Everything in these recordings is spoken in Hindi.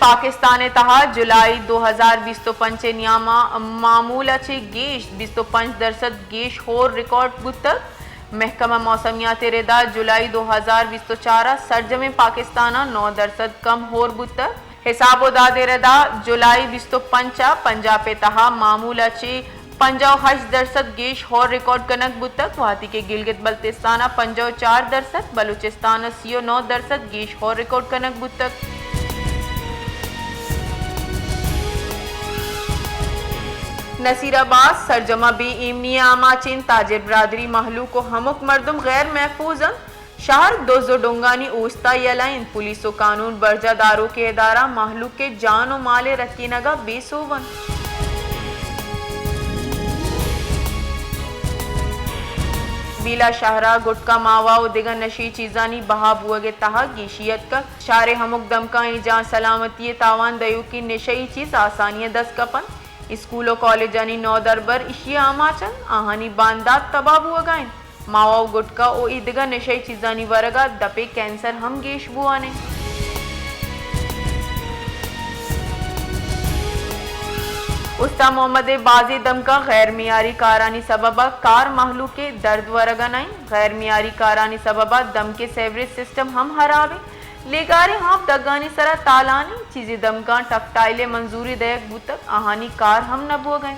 पाकिस्तान तहा जुलाई 2025 नियामा मामूलाची गेश 25% गेश होर रिकॉर्ड बुतक महकमा मौसमियात रेदा जुलाई 2024 सरजमे पाकिस्तान 9% कम होर बुतक हिसाबो दादे रेदा जुलाई 25 पंजाब तहा मामूलाची 58% गेश होर रिकॉर्ड कनक बुतक वाती के गिलगित बल्तिस्तान 54%, बलूचिस्तान 9% गेश होर रिकॉर्ड कनक बुतक। नसीराबाद सरजमा बी इमनी आमाचिन ताजिर बरादरी महलू को हमुक मर्दुम गैर महफूजन शहर दोजो डोंगानी ओस्ता यलाइन पुलिस व कानून बर्जादारों के इदारा महलू के जान व माले रखी नगा बेसोवन। बीला शहरा गुटका मावा व दिगर नशी चीजानी बहा बुअगे तहा गीशियत का शारे हमुक दमका जहाँ सलामती तावान दयु की निशई चीज आसानिय दस कपन स्कूलों कॉलेजानी नौ दरबर इशिया आमाचन आहानी बांदात तबाब हुआ गायन मावा गुटका ओ इदगा नशई चीजानी वरगा दपे कैंसर हम गेश बुआने। उस्ता मोहम्मद बाजी दमका गैर मियारी कारानी सबबा कार महलू के दर्द वरगा नाई गैर मियारी कारानी सबबा दम के सेवरेज सिस्टम हम हरावे लेगारे हाफ दगानी सरा तालानी चीजें दमका टकटाइले मंजूरी दयक बुतक आहानी कार हम न बुआ गए।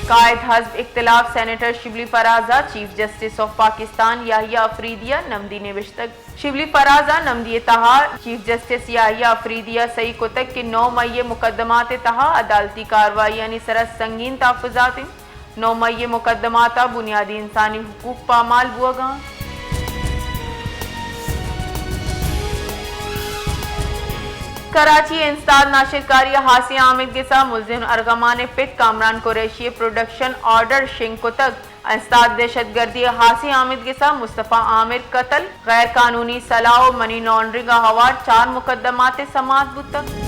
कायद हज़्ब इख्तिलाफ सेनेटर शिबली फराजा chief justice of Pakistan Yahya अफरीदिया नमदी निविश्तक शिबली फराजा नमदी तहा चीफ जस्टिस याहिया अफरीदिया सही कोतक के 9 मई मुकदमात तहा अदालती कार्रवाई यानी सरा संगीन तहफ़्फ़ुज़ात 9 मई मुकदमाता बुनियादी इंसानी हुकूक पामाल बुआगा। कराची इंस्ताद नाशिरकारी हासी आमिद के साथ मुल्जिम अरगमान पिट कामरान कुरैशी प्रोडक्शन ऑर्डर शिंको तक इंस्ताद दहशतगर्दी हासी आमिद के साथ मुस्तफ़ा आमिर कत्ल गैर कानूनी सलाह मनी लॉन्ड्रिंग हवार 4 मुकदमात समात बुतक।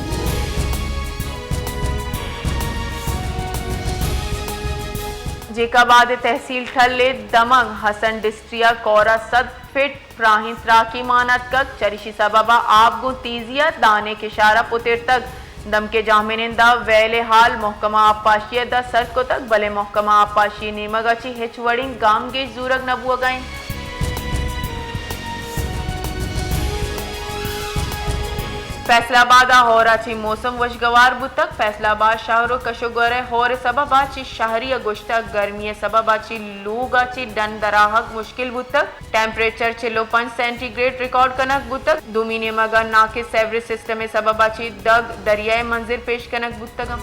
जेकाबाद तहसील ठल्ले दमंग हसन डिस्ट्रिया कोरा सद फिट फ्राहिम त्राकी मानत कक चरिशी सबबा आप गु तीजिया दाने के शारा पुतिर तक दम के जामिनिंदा वेले हाल मोहकमा आपाशिया दा सर को तक भले मोहकमा आपाशी नीमगाची हिचवड़िंग गाम गे जूरग नबुआ गाइन। फैसलाबाद होराची मौसम वशगवार बुतक फैसलाबाद शहरों कशोगरे होर सबबाची शहरी गोश्ता गर्मी सबबाची लूगाची डन दराहक मुश्किल बुतक टेम्परेचर 5 सेंटीग्रेड रिकॉर्ड कनक बुतक दुमीने मगर नाके सेवरेज सिस्टम सबबाची दग दरियाए मंजिर पेश कनक बुतक।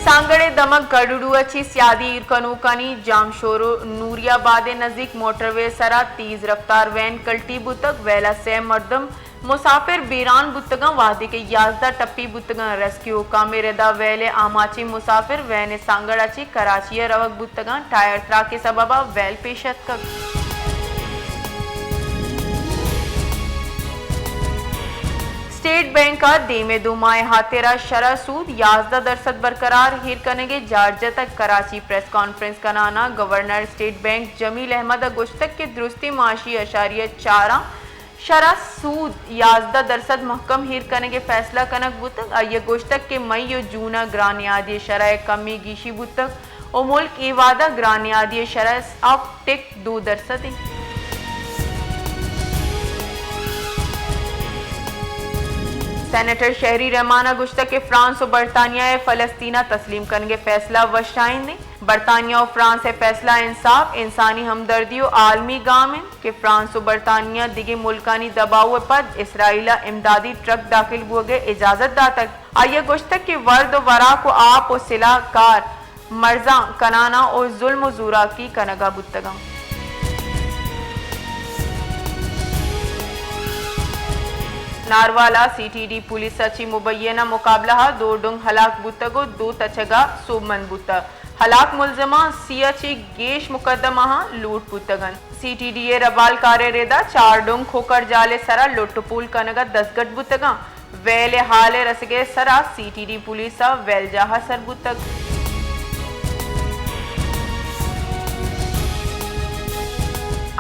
सांगड़े दमक गडुडुअची स्यादी इरकनूकानी जामशोरो नूरियाबाद नजदीक मोटरवे सरा तेज रफ्तार वैन कल्टी बुतक वेला से मर्दम मुसाफिर बीरान बुतगा वादी के याजदा टप्पी बुतगा रेस्क्यू का मेरेदा वेले आमाची मुसाफिर वैन सांगड़ाची कराची रवक बुतगा टायर त्रा के सबबा वैल पेशत का। स्टेट बैंक का देमे दुमाए हाथेरा शरह सूद 11% बरकरार हिर कनेगे जार्जा तक कराची प्रेस कॉन्फ्रेंस कराना governor state bank Jameel Ahmad गुश्तक के दुरुस्ती माशी अशारिया 4 शरह सूद 11% महकम हिर कनेगे फैसला कनक बुतक आइए गुश्तक के मई जूना ग्रानियादी शरह कमी गीशी बुतक और मुल्क इवादा ग्रानियादी शरह अब टिक 2%। सेनेटर शहरी रहमाना गुश्ता के फ्रांस और बरतानिया फ़लस्तीना तस्लीम करेंगे फैसला वशाइन ने बरतानिया और फ्रांस है फैसला इंसाफ इंसानी हमदर्दी और आलमी गामिन के फ्रांस और बरतानिया दिगे मुल्कानी दबाव पर इसराइला इमदादी ट्रक दाखिल हुए गए इजाजत दातक आइए गुश्तक के वर्द वरा को आप और सिला कार मर्जा कनाना और जुल्म जूरा की कनगा बुतगा। नारवाला सीटीडी पुलिस सची मुबैना मुकाबला 2 डुंग हलाक बुतगो 2 तचगा सुबमन बुता हलाक मुलजमा सियाची गेश मुकदमा लूट बुतगन सीटीडी रबाल कार्य रेदा 4 डुंग खोकर जाले सरा लुटपुल कनगा 10 गट बुतगा वेले हाले रसगे सरा सीटीडी पुलिस वेलजाहा सर बुतग।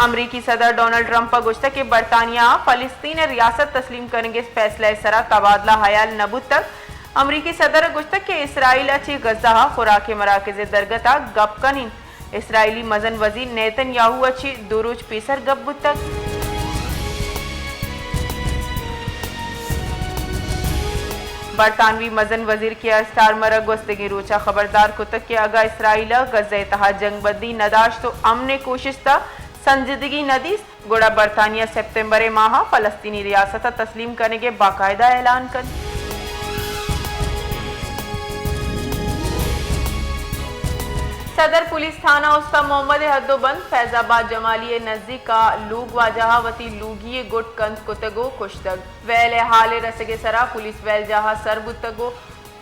अमरीकी सदर डोनाल्ड ट्रंप पर गुश्त के बरतानिया फलस्तीन रियासत तस्लीम करेंगे फैसला सरा तबादला हयाल नबूत तक अमरीकी सदर गुश्त के इसराइल अच्छी गजा खुराक मराकज दरगता गप कनिन इसराइली मजन वजीर नेतन्याहू अच्छी दुरुज पेसर गप तक बरतानवी मजन वजीर की अस्टार मरग वस्तगी रोचा खबरदार कुतक के अगा इसराइल गज़े तहा जंग बदी नदाश तो अमन कोशिश था संजीदगी नदी गोड़ा बरतानिया सितंबर माह फलस्तीनी रियासत तस्लीम करने के बाकायदा ऐलान कर सदर पुलिस थाना उस्ता मोहम्मद हद्दोबंद फैजाबाद जमाली नजदीक का लूग वाजहा वती लूगी गुट कंद कुतगो कुश्तग वैल हाल रसगे सरा पुलिस वैल जहा सर बुतगो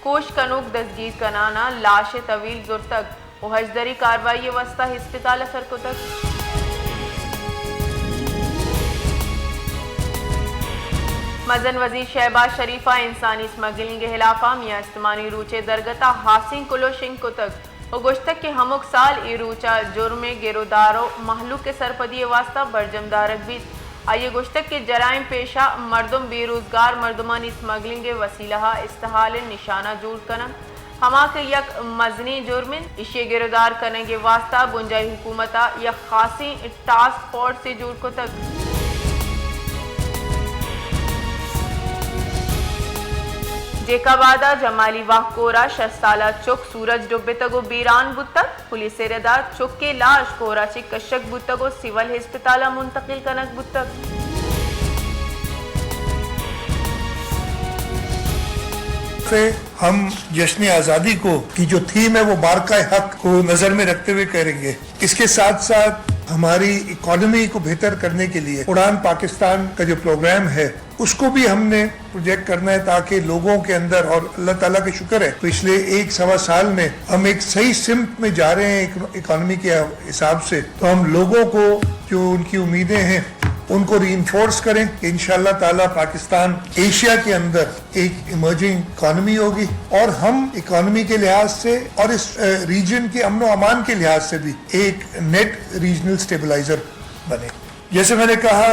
कोश कनुक दसगीर कनाना लाश तवील जुर्तक हजदरी कार्रवाई वस्ता हिस्पताल सर कुतक मजन वजीर शहबाज शरीफा इंसानी स्मगलिंग के खिलाफा मियाँ इस्तेमानी रूचे दरगता हासिन कुलो सिंह कुतक गुश्तक के हमुक साल इरूचा जुर्म गिरोदारो महलू के सरपदी वास्ता बरजमदारक भी आइए गुश्तक के जराइम पेशा मर्दम बेरोजगार मर्दमानी स्मगलिंग के वसीला इस्तेहाल निशाना जोड़ कनम हमा के यक मजनी जुर्मिन इशे गिरदार करने के वास्ता गुंजाई हुकूमता या खासी टास्क फोर्स से जुड़ को तक जेकाबादा जमाली वाह कोरा शस्ताला चुक सूरज डुब्बे तगो बीरान बुतक पुलिस रेदा चुक के लाश कोरा ची कशक बुतगो सिविल हिस्पताला मुंतकिल कनक बुतक से हम जश्न आज़ादी को की जो थीम है वो बारकाए हक को नजर में रखते हुए करेंगे। इसके साथ साथ हमारी इकोनॉमी को बेहतर करने के लिए उड़ान पाकिस्तान का जो प्रोग्राम है उसको भी हमने प्रोजेक्ट करना है ताकि लोगों के अंदर और अल्लाह ताला के शुक्र है पिछले 1-1.25 साल में हम एक सही सिमत में जा रहे हैं इकोनॉमी के हिसाब से। तो हम लोगों को जो उनकी उम्मीदें हैं उनको रीइंफोर्स करें कि इंशाअल्लाह ताला पाकिस्तान एशिया के अंदर एक इमर्जिंग इकोनॉमी होगी और हम इकोनॉमी के लिहाज से और इस रीजन के अमन व अमान के लिहाज से भी एक नेट रीजनल स्टेबलाइजर बने। जैसे मैंने कहा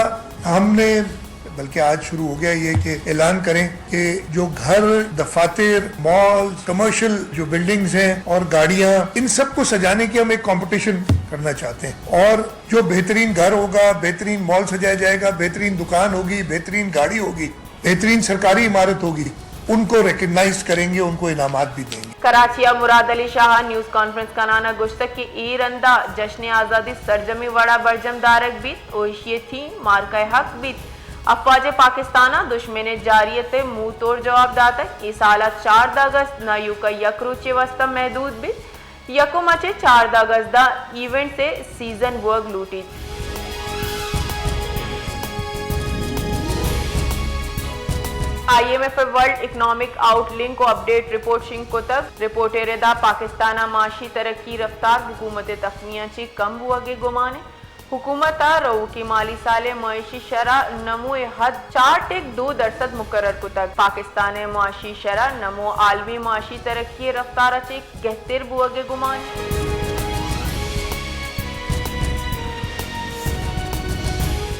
हमने बल्कि आज शुरू हो गया ये कि ऐलान करें कि जो घर दफातर मॉल कमर्शियल जो बिल्डिंग्स हैं और गाड़ियां इन सबको सजाने की हम एक कंपटीशन करना चाहते हैं और जो बेहतरीन घर होगा बेहतरीन मॉल सजाया जाएगा बेहतरीन दुकान होगी बेहतरीन गाड़ी होगी बेहतरीन सरकारी इमारत होगी उनको रिकग्नाइज करेंगे उनको इनामात भी देंगे। कराचिया मुराद अली शाह न्यूज कॉन्फ्रेंस का नाना गुश्तक की ईरंदा जश्न आज़ादी सरजमी वड़ा बरजम दारक बीत ओशिये थी मार्का हक बीत अफवाज पाकिस्ताना दुश्मन जारियत मुंह तोड़ जवाब दाता इस साल 4 अगस्त नयू का यकरूचे वस्ता महदूद भी यकुम अचे 4 अगस्त दा इवेंट से सीजन वर्क लूटी IMF वर्ल्ड इकोनॉमिक आउटलुक को अपडेट रिपोर्ट शिंग को तक रिपोर्टेरेदा पाकिस्ताना माशी तरक्की रफ्तार हुकूमत तखमिया ची कम हुआ के गुमाने हुकूमत रऊ की माली साले मुआशी शरह नमो हद 4.2% मुकर्रर को तक पाकिस्तान मुआशी शरह नमो आलमी मुआशी तरक्की रफ्तार अच्छे गहतर बुआ के गुमान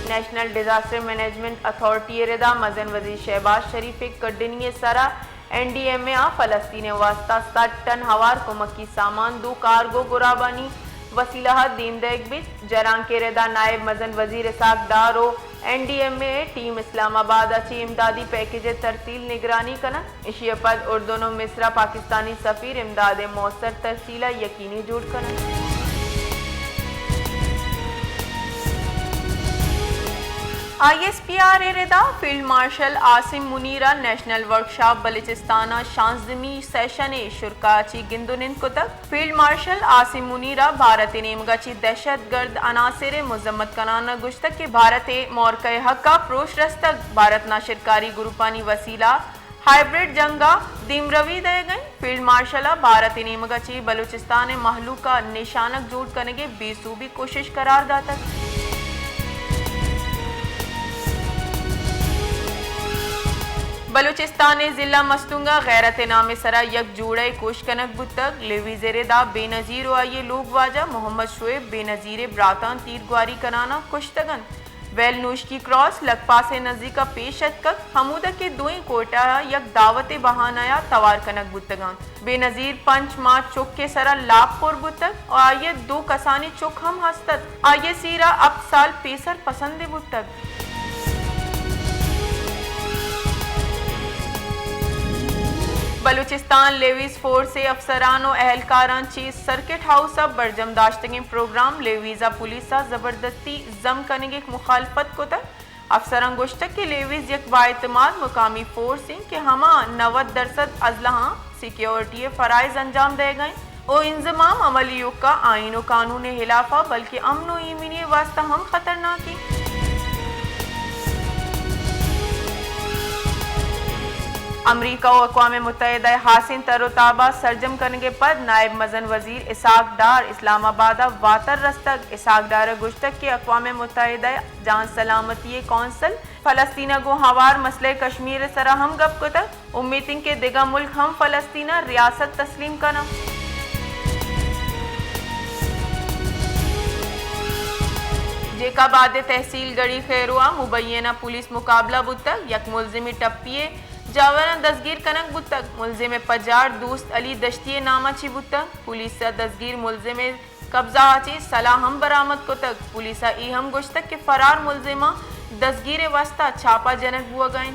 नेशनल डिजास्टर मैनेजमेंट अथॉरिटी रेदा मजन वजीर शहबाज शरीफ कड्डनी सरा NDMA फलस्तीन वास्ता 60 टन हवार कुमकी सामान 2 कार्गो गुराबानी वसीला दीन बिच जरां के रेदा नायब मजन वजीर इसाक डारो NDMA टीम इस्लामाबाद अच्छी इमदादी पैकेज तरसील निगरानी कना इशिया पद उर्दूनो मिस्रा पाकिस्तानी सफीर इमदाद मौसर तरसीला यकीनी जुड़ कना। ISPR रेदा फील्ड मार्शल आसिम मुनीरा नेशनल वर्कशॉप बलूचिस्ताना शांजमी सेशन शुरकाची गिंदुनिन को तक फील्ड मार्शल आसिम मुनीरा भारत नेमगाची दहशत गर्द अनासर मुजम्मत कनाना गुश्तक के भारत मौरक हक्का प्रोश रस्तक भारत ना शिरकारी ग्रुपानी वसीला हाइब्रिड जंगा दिमरवी दे गए फील्ड मार्शल भारत नेमगाची बलूचिस्तान महलू का निशानक जोड़ करने के बेसूबी कोशिश करार दाता। बलूचिस्तान जिला मस्तुंगा गैरत नाम सरा यक जोड़े कोशकनक बुतक लेवी जेरेदा बेनजीर आइए लोग वाजा मोहम्मद शोएब बेनजीर ब्रातान तीर ग्वारी कराना कुश्तगन वेल नूश की क्रॉस लकपा से नजदीका पेशतक हमूदा के दुई कोटा यक दावत बहानाया तवार कनक बुतगान बेनजीर पंच माँ चुक के सरा लाभपुर बुतक और आइए दो कसानी चुक हम हस्तक आइए सीरा अब साल पेसर पसंद बुतक। बलूचिस्तान लेवीज फोर्स से अफसरान और एहलकारान चीज सर्किट हाउस अब बरजम दाश्तगी प्रोग्राम लेवीजा पुलिसा जबरदस्ती जम करने की मुखालफत को तक अफसरान गोश्तक के लेवीज यक बाएतमाद मुकामी फोर्सिंग के हमा 90% अजलहा सिक्योरिटी फ़राइज अंजाम दे गए और इंजमाम अमली युग का आइन और कानून हिलाफा बल्कि अमन व ईमीनी वास्ता हम खतरनाकी। अमरीका और अक़वाम मुत्तहिदा हासिन तरोताबा सरजम करने के पद नायब मजन वजीर इसाक डार इस्लामाबाद वातर रस्तक इसाक डार गुश्तक के अक़वाम मुत्तहिदा जान सलामती कौंसल फ़लस्तीना गो हवार मसले कश्मीर सरा हम गप को तक उम्मीद के दिगा मुल्क हम फ़लस्तीना रियासत तस्लीम करना। जेका बाद तहसील गढ़ी खैरुआ मुबैना पुलिस मुकाबला बुतक यक मुलजिमी टप्पिए जावना दसगीर कनक बुतक मुलजिम पजार दोस्त अली दश्ती नामा ची बुतक पुलिस दसगीर मुलजिम कब्जा आची सलाहम बरामद को तक पुलिस ई हम गुश्तक के फरार मुलजिमा दसगीर वस्ता छापा जनक हुआ गए।